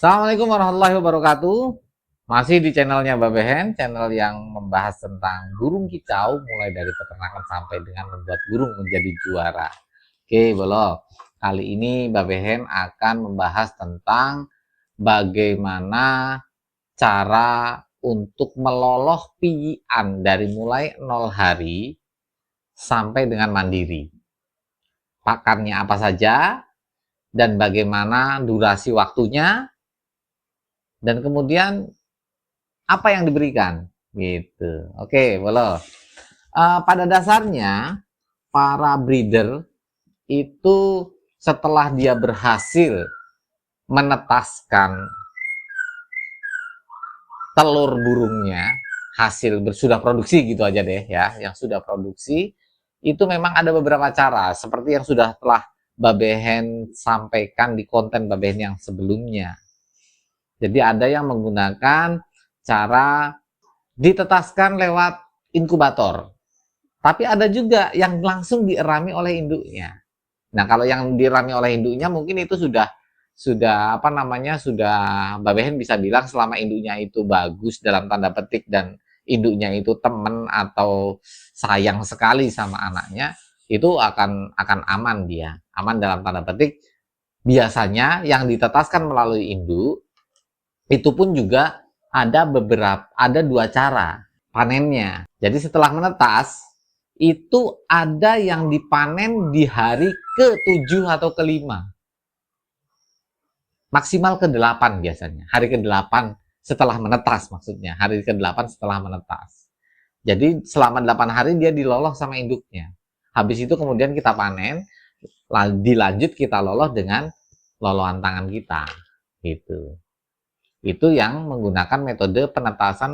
Assalamualaikum warahmatullahi wabarakatuh. Masih di channelnya Babehen, channel yang membahas tentang burung kicau, mulai dari peternakan sampai dengan membuat burung menjadi juara. Oke, boleh. Kali ini Babehen akan membahas tentang bagaimana cara untuk meloloh piyian dari mulai 0 hari sampai dengan mandiri. Pakannya apa saja dan bagaimana durasi waktunya, dan kemudian apa yang diberikan gitu. Oke, boleh. Pada dasarnya para breeder itu setelah dia berhasil menetaskan telur burungnya, hasil sudah produksi gitu aja deh ya, yang sudah produksi itu memang ada beberapa cara seperti yang sudah telah Babehen sampaikan di konten Babehen yang sebelumnya. Jadi ada yang menggunakan cara ditetaskan lewat inkubator. Tapi ada juga yang langsung dierami oleh induknya. Nah, kalau yang dierami oleh induknya mungkin itu sudah apa namanya? Sudah Mbak Behen bisa bilang selama induknya itu bagus dalam tanda petik dan induknya itu teman atau sayang sekali sama anaknya, itu akan aman dia. Aman dalam tanda petik. Biasanya yang ditetaskan melalui induk itu pun juga ada dua cara panennya. Jadi setelah menetas itu ada yang dipanen di hari ke-7 atau ke-5. Maksimal ke-8 biasanya. Hari ke-8 setelah menetas maksudnya. Hari ke-8 setelah menetas. Jadi selama 8 hari dia diloloh sama induknya. Habis itu kemudian kita panen, dilanjut kita loloh dengan lolohan tangan kita. Gitu. Itu yang menggunakan metode penetasan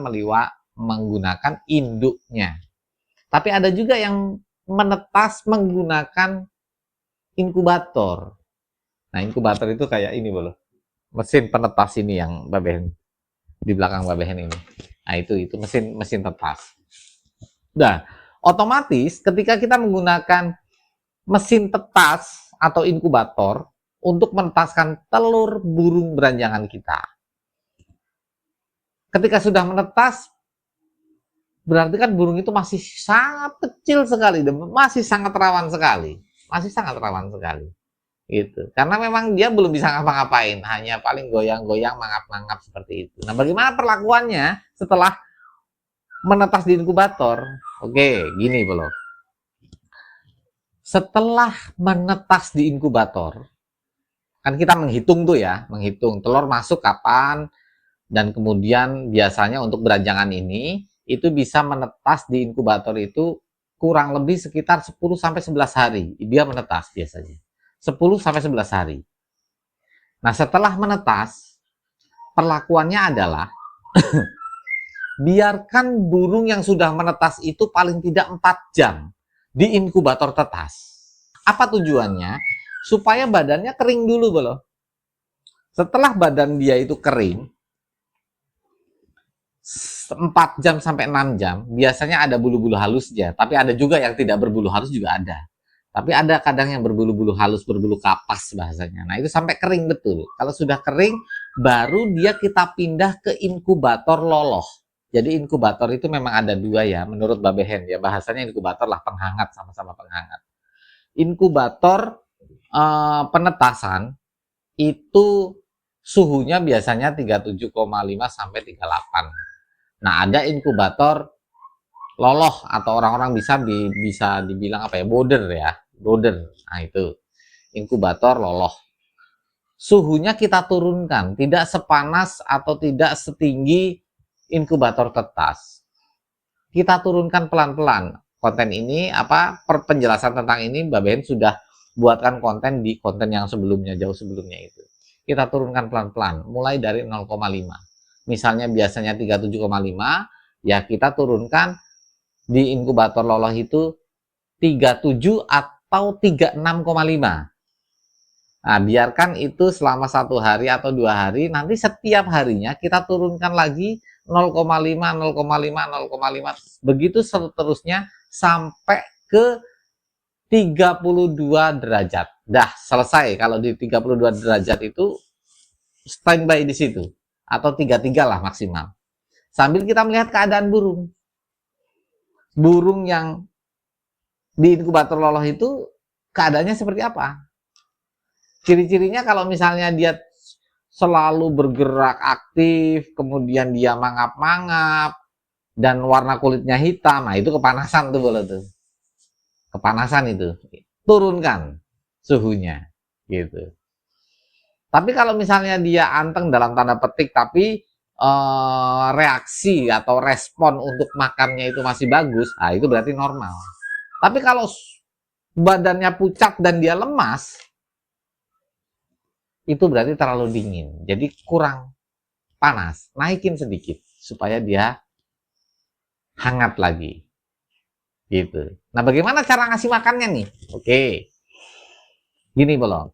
menggunakan induknya. Tapi ada juga yang menetas menggunakan inkubator. Nah, inkubator itu kayak ini loh. Mesin penetas ini yang Babehen di belakang Babehen ini. Nah, itu mesin tetas. Nah, otomatis ketika kita menggunakan mesin tetas atau inkubator untuk menetaskan telur burung beranjangan kita, ketika sudah menetas, berarti kan burung itu masih sangat kecil sekali dan masih sangat rawan sekali. Masih sangat rawan sekali. Gitu. Karena memang dia belum bisa ngapa-ngapain, hanya paling goyang-goyang, mangap-mangap seperti itu. Nah, bagaimana perlakuannya setelah menetas di inkubator? Oke, gini belum. Setelah menetas di inkubator, kan kita menghitung tuh ya, menghitung telur masuk kapan, dan kemudian biasanya untuk beranjangan ini itu bisa menetas di inkubator itu kurang lebih sekitar 10 sampai 11 hari dia menetas biasanya. 10 sampai 11 hari. Nah, setelah menetas, perlakuannya adalah biarkan burung yang sudah menetas itu paling tidak 4 jam di inkubator tetas. Apa tujuannya? Supaya badannya kering dulu loh. Setelah badan dia itu kering, 4 jam sampai 6 jam, biasanya ada bulu-bulu halusnya, tapi ada juga yang tidak berbulu halus juga ada. Tapi ada kadang yang berbulu-bulu halus, berbulu kapas bahasanya. Nah, itu sampai kering betul. Kalau sudah kering, baru dia kita pindah ke inkubator loloh. Jadi inkubator itu memang ada dua ya, menurut Babehen ya, bahasanya inkubator lah, penghangat, sama-sama penghangat. Inkubator penetasan itu suhunya biasanya 37,5 sampai 38. Nah, ada inkubator loloh atau orang-orang bisa dibilang apa ya, boder ya, boder. Nah, itu inkubator loloh. Suhunya kita turunkan, tidak sepanas atau tidak setinggi inkubator tetas. Kita turunkan pelan-pelan. Konten ini apa penjelasan tentang ini Mbak Ben sudah buatkan konten di konten yang sebelumnya, jauh sebelumnya itu. Kita turunkan pelan-pelan, mulai dari 0,5. Misalnya biasanya 37,5, ya kita turunkan di inkubator loloh itu 37 atau 36,5. Nah, biarkan itu selama 1 hari atau 2 hari, nanti setiap harinya kita turunkan lagi 0,5, 0,5, 0,5, begitu seterusnya sampai ke 32 derajat. Dah selesai. Kalau di 32 derajat itu standby di situ, atau 3-3 lah maksimal. Sambil kita melihat keadaan burung. Burung yang di inkubator loloh itu keadaannya seperti apa? Ciri-cirinya kalau misalnya dia selalu bergerak aktif, kemudian dia mangap-mangap, dan warna kulitnya hitam, nah itu kepanasan tuh boleh tuh. Kepanasan itu. Turunkan suhunya. Gitu. Tapi kalau misalnya dia anteng dalam tanda petik, tapi reaksi atau respon untuk makannya itu masih bagus, nah itu berarti normal. Tapi kalau badannya pucat dan dia lemas, itu berarti terlalu dingin. Jadi kurang panas, naikin sedikit supaya dia hangat lagi. Gitu. Nah, bagaimana cara ngasih makannya nih? Oke. Gini belum.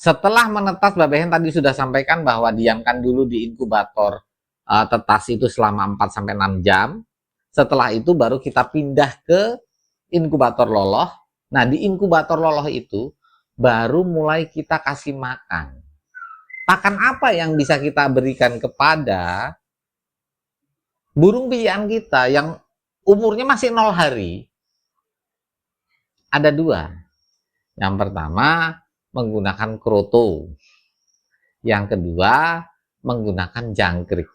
Setelah menetas, Mbak Behen tadi sudah sampaikan bahwa diamkan dulu di inkubator tetas itu selama 4-6 jam. Setelah itu baru kita pindah ke inkubator loloh. Nah, di inkubator loloh itu baru mulai kita kasih makan. Pakan apa yang bisa kita berikan kepada burung pijian kita yang umurnya masih 0 hari? Ada 2. Yang pertama, menggunakan kroto. Yang kedua, menggunakan jangkrik.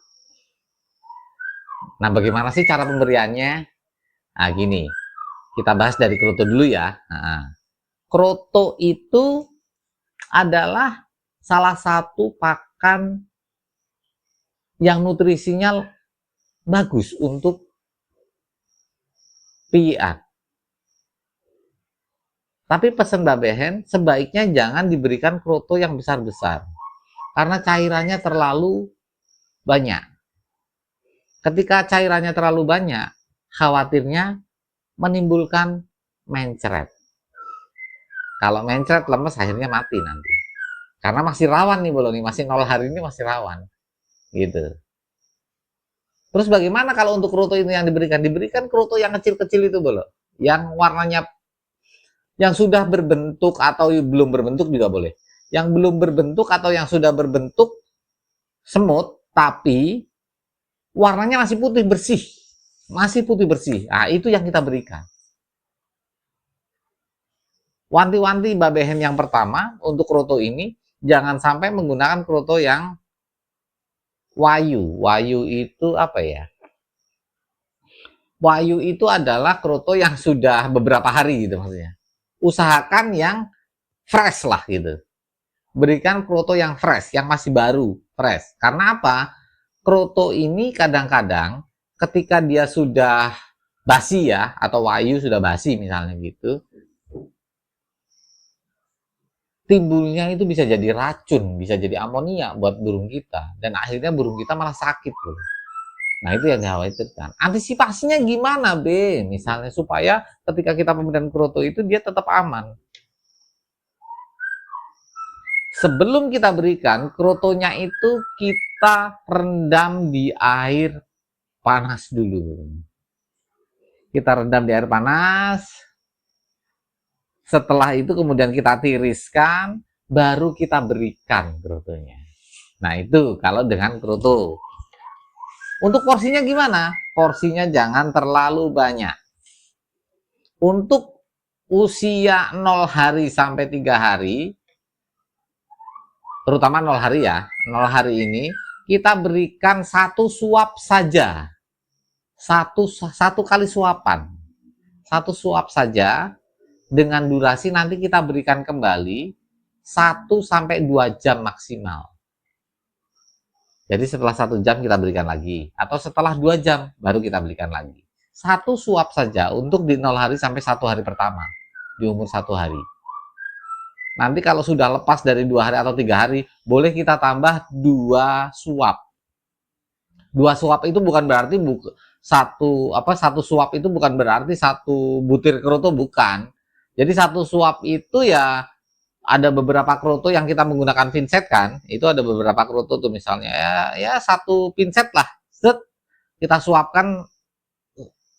Nah, bagaimana sih cara pemberiannya? Nah, gini. Kita bahas dari kroto dulu ya. Nah, kroto itu adalah salah satu pakan yang nutrisinya bagus untuk pijian. Tapi pesan Mbak Behen, sebaiknya jangan diberikan kroto yang besar-besar. Karena cairannya terlalu banyak. Ketika cairannya terlalu banyak, khawatirnya menimbulkan mencret. Kalau mencret lemes, akhirnya mati nanti. Karena masih rawan nih Bolo nih, masih 0 hari ini masih rawan. Gitu. Terus bagaimana kalau untuk kroto ini yang diberikan? Diberikan kroto yang kecil-kecil itu Bolo. Yang warnanya yang sudah berbentuk atau belum berbentuk juga boleh. Yang belum berbentuk atau yang sudah berbentuk semut, tapi warnanya masih putih bersih. Masih putih bersih. Nah, itu yang kita berikan. Wanti-wanti Mbak Behen yang pertama untuk kroto ini, jangan sampai menggunakan kroto yang wayu. Wayu itu apa ya? Wayu itu adalah kroto yang sudah beberapa hari gitu maksudnya. Usahakan yang fresh lah gitu. Berikan kroto yang fresh, yang masih baru, fresh. Karena apa? Kroto ini kadang-kadang ketika dia sudah basi ya, atau wayu sudah basi misalnya gitu, timbulnya itu bisa jadi racun, bisa jadi amonia buat burung kita. Dan akhirnya burung kita malah sakit loh. Nah, itu yang dikhawatirkan. Antisipasinya gimana, B? Misalnya supaya ketika kita pemberian kroto itu dia tetap aman. Sebelum kita berikan, krotonya itu kita rendam di air panas dulu. Kita rendam di air panas. Setelah itu kemudian kita tiriskan, baru kita berikan krotonya. Nah, itu kalau dengan kroto. Untuk porsinya gimana? Porsinya jangan terlalu banyak. Untuk usia 0 hari sampai 3 hari, terutama 0 hari ya, 0 hari ini, kita berikan 1 suap saja. Satu kali suapan. 1 suap saja, dengan durasi nanti kita berikan kembali 1-2 jam maksimal. Jadi setelah 1 jam kita berikan lagi, atau setelah 2 jam baru kita berikan lagi. 1 suap saja untuk di 0 hari sampai 1 hari pertama, di umur 1 hari. Nanti kalau sudah lepas dari 2 hari atau 3 hari, boleh kita tambah 2 suap. 2 suap itu bukan berarti satu suap itu bukan berarti 1 butir kroto, bukan. Jadi 1 suap itu ya ada beberapa kroto yang kita menggunakan pinset kan, itu ada beberapa kroto tuh misalnya ya 1 pinset lah, set, kita suapkan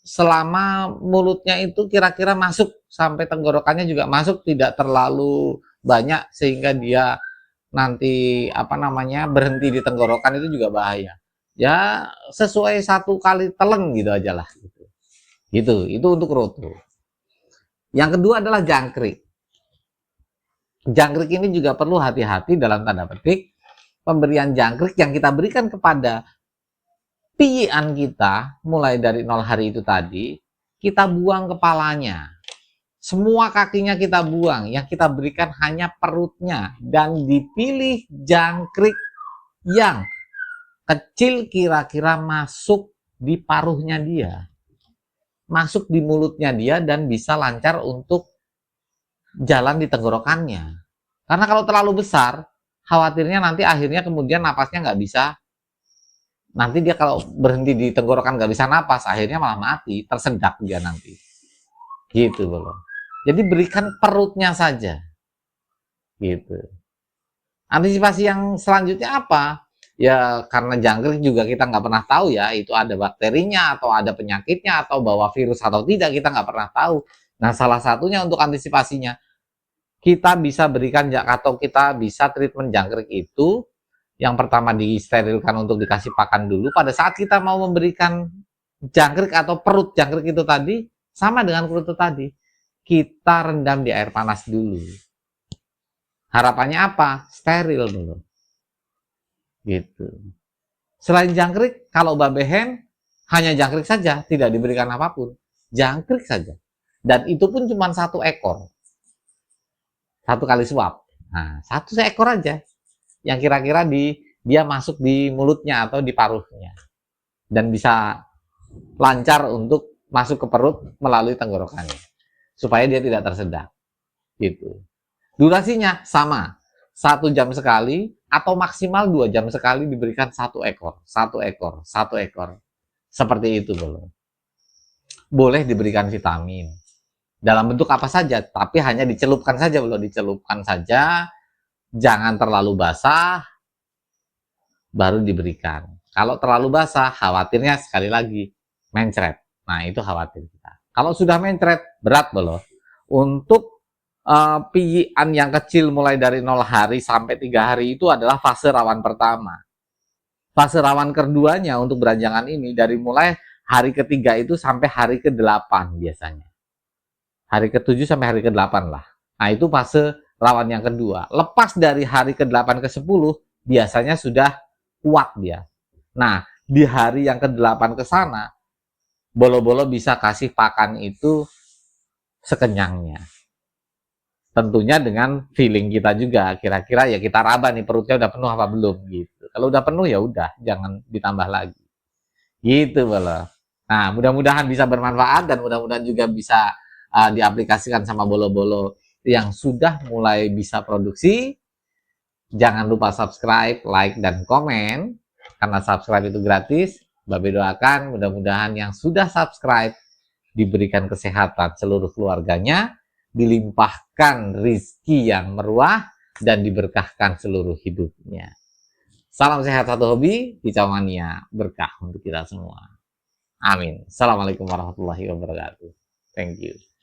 selama mulutnya itu kira-kira masuk sampai tenggorokannya juga masuk, tidak terlalu banyak sehingga dia nanti berhenti di tenggorokan itu juga bahaya. Ya sesuai 1 kali telan gitu aja lah. Gitu, itu untuk roto. Yang kedua adalah jangkrik. Jangkrik ini juga perlu hati-hati dalam tanda petik. Pemberian jangkrik yang kita berikan kepada piyian kita mulai dari 0 hari itu tadi, kita buang kepalanya. Semua kakinya kita buang, yang kita berikan hanya perutnya dan dipilih jangkrik yang kecil kira-kira masuk di paruhnya dia, masuk di mulutnya dia dan bisa lancar untuk jalan di tenggorokannya. Karena kalau terlalu besar, khawatirnya nanti akhirnya kemudian napasnya nggak bisa. Nanti dia kalau berhenti di tenggorokan nggak bisa napas, akhirnya malah mati, tersendak dia nanti. Gitu loh. Jadi berikan perutnya saja. Gitu. Antisipasi yang selanjutnya apa? Ya karena jangkrik juga kita nggak pernah tahu ya, itu ada bakterinya atau ada penyakitnya atau bawa virus atau tidak, kita nggak pernah tahu. Nah salah satunya untuk antisipasinya, kita bisa berikan atau kita bisa treatment jangkrik itu, yang pertama disterilkan untuk dikasih pakan dulu. Pada saat kita mau memberikan jangkrik atau perut jangkrik itu tadi, sama dengan perut itu tadi, kita rendam di air panas dulu. Harapannya apa? Steril dulu. Gitu. Selain jangkrik, kalau babehen hanya jangkrik saja, tidak diberikan apapun. Jangkrik saja. Dan itu pun cuma 1 ekor. 1 kali suap. Nah, 1 ekor aja. Yang kira-kira dia masuk di mulutnya atau di paruhnya. Dan bisa lancar untuk masuk ke perut melalui tenggorokannya. Supaya dia tidak tersedak. Gitu. Durasinya sama, 1 jam sekali atau maksimal 2 jam sekali diberikan 1 ekor, 1 ekor, 1 ekor. Seperti itu dulu. Boleh diberikan vitamin. Dalam bentuk apa saja, tapi hanya dicelupkan saja, belum dicelupkan saja. Jangan terlalu basah, baru diberikan. Kalau terlalu basah, khawatirnya sekali lagi mencret. Nah, itu khawatir kita. Kalau sudah mencret, berat belum. Untuk piyian yang kecil mulai dari 0 hari sampai 3 hari itu adalah fase rawan pertama. Fase rawan keduanya untuk beranjangan ini dari mulai hari ketiga itu sampai hari ke-8 biasanya. Hari ke-7 sampai hari ke-8 lah. Nah itu fase rawan yang kedua. Lepas dari hari ke-8 ke-10 biasanya sudah kuat dia. Nah di hari yang ke-8 ke sana, bolo-bolo bisa kasih pakan itu sekenyangnya. Tentunya dengan feeling kita juga, kira-kira ya kita raba nih perutnya udah penuh apa belum gitu. Kalau udah penuh ya udah, jangan ditambah lagi. Gitu bolo. Nah, mudah-mudahan bisa bermanfaat dan mudah-mudahan juga bisa diaplikasikan sama bolo-bolo yang sudah mulai bisa produksi. Jangan lupa subscribe, like, dan komen. Karena subscribe itu gratis. Babe doakan mudah-mudahan yang sudah subscribe diberikan kesehatan seluruh keluarganya, dilimpahkan rizki yang meruah, dan diberkahkan seluruh hidupnya. Salam sehat satu hobi, Kicau Mania, berkah untuk kita semua. Amin. Assalamualaikum warahmatullahi wabarakatuh. Thank you.